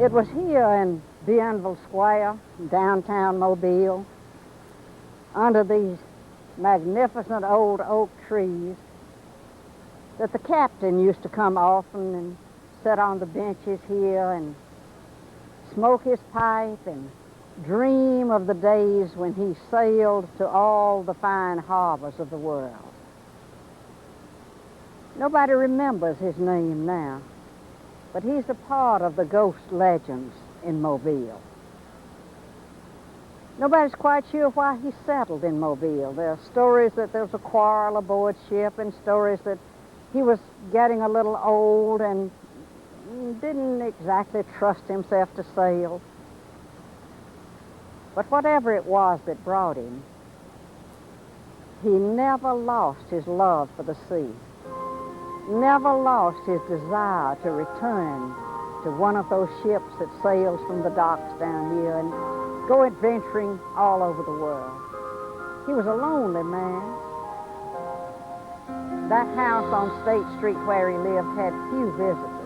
It was here in Bienville Square, downtown Mobile, under these magnificent old oak trees, that the captain used to come often and sit on the benches here and smoke his pipe and dream of the days when he sailed to all the fine harbors of the world. Nobody remembers his name now, but he's a part of the ghost legends in Mobile. Nobody's quite sure why he settled in Mobile. There are stories that there was a quarrel aboard ship, and stories that he was getting a little old and didn't exactly trust himself to sail. But whatever it was that brought him, he never lost his love for the sea, never lost his desire to return to one of those ships that sails from the docks down here and go adventuring all over the world. He was a lonely man. That house on State Street where he lived had few visitors.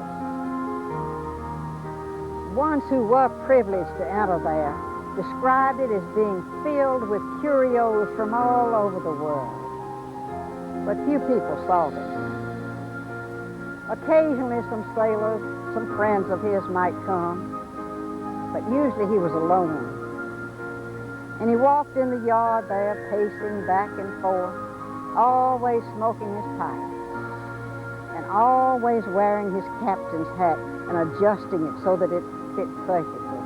Ones who were privileged to enter there described it as being filled with curios from all over the world. But few people saw them. Occasionally some sailors, some friends of his might come, but usually he was alone. And he walked in the yard there, pacing back and forth, always smoking his pipe, and always wearing his captain's hat and adjusting it so that it fit perfectly.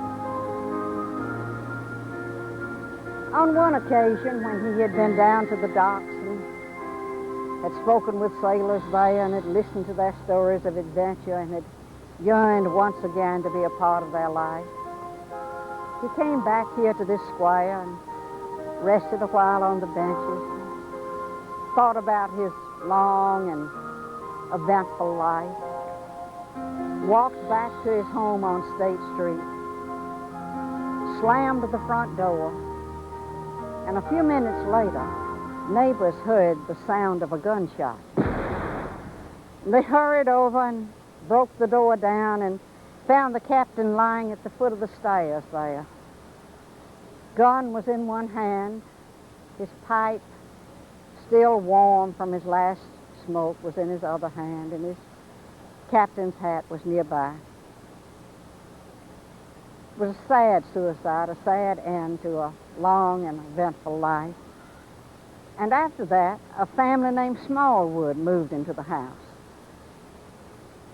On one occasion, when he had been down to the docks and had spoken with sailors there and had listened to their stories of adventure and had yearned once again to be a part of their life, he came back here to this square and rested a while on the benches, thought about his long and eventful life, walked back to his home on State Street, slammed the front door, and a few minutes later, neighbors heard the sound of a gunshot. They hurried over and broke the door down and found the captain lying at the foot of the stairs there. Gun was in one hand, his pipe, still warm from his last smoke, was in his other hand, and his captain's hat was nearby. It was a sad suicide, a sad end to a long and eventful life. And after that, a family named Smallwood moved into the house.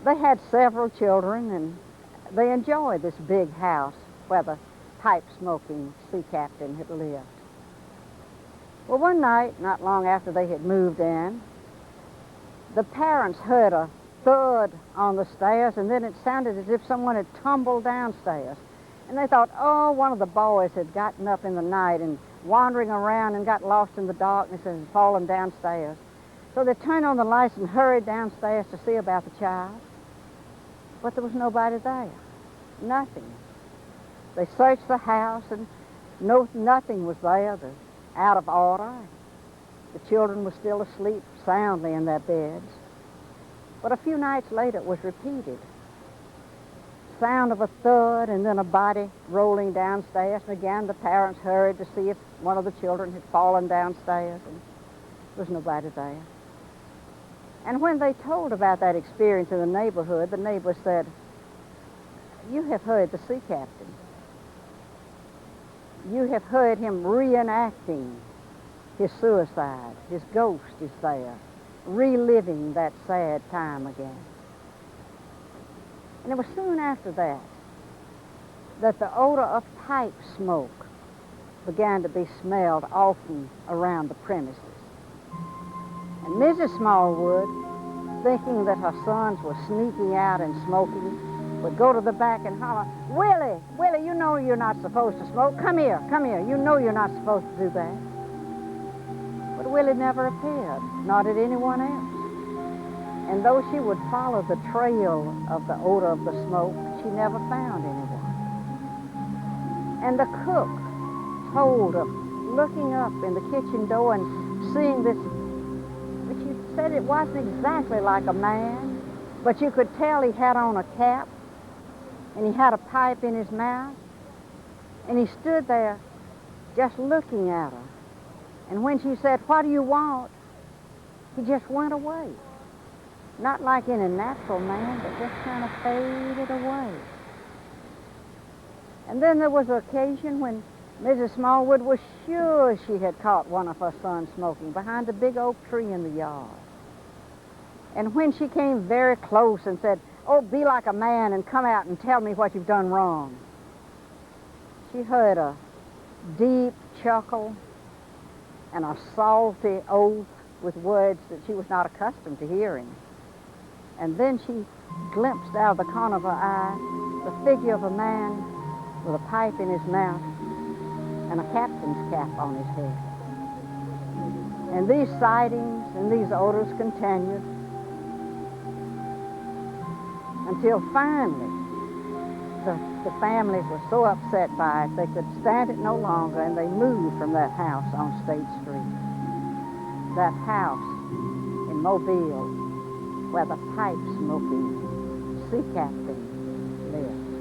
They had several children, and they enjoyed this big house where the pipe-smoking sea captain had lived. Well, one night, not long after they had moved in, the parents heard a thud on the stairs, and then it sounded as if someone had tumbled downstairs. And they thought, oh, one of the boys had gotten up in the night and wandering around and got lost in the darkness and had fallen downstairs. So they turned on the lights and hurried downstairs to see about the child. But there was nobody there. Nothing. They searched the house and nothing was there. They're out of order. The children were still asleep soundly in their beds. But a few nights later it was repeated. Sound of a thud and then a body rolling downstairs, and again the parents hurried to see if one of the children had fallen downstairs, and there was nobody there. And when they told about that experience in the neighborhood, the neighbors said, "You have heard the sea captain. You have heard him reenacting his suicide. His ghost is there, reliving that sad time again." And it was soon after that that the odor of pipe smoke began to be smelled often around the premises. And Mrs. Smallwood, thinking that her sons were sneaking out and smoking, would go to the back and holler, "Willie, Willie, you know you're not supposed to smoke. Come here, you know you're not supposed to do that." But Willie never appeared, nor did anyone else. And though she would follow the trail of the odor of the smoke, she never found anyone. And the cook told of looking up in the kitchen door and seeing this, but she said it wasn't exactly like a man, but you could tell he had on a cap, and he had a pipe in his mouth, and he stood there just looking at her. And when she said, "What do you want?" he just went away. Not like any natural man, but just kind of faded away. And then there was an occasion when Mrs. Smallwood was sure she had caught one of her sons smoking behind a big oak tree in the yard. And when she came very close and said, "Oh, be like a man and come out and tell me what you've done wrong," she heard a deep chuckle and a salty oath with words that she was not accustomed to hearing. And then she glimpsed out of the corner of her eye the figure of a man with a pipe in his mouth and a captain's cap on his head. And these sightings and these odors continued until finally the families were so upset by it they could stand it no longer, and they moved from that house on State Street. That house in Mobile where the pipe-smoking sea captain lived.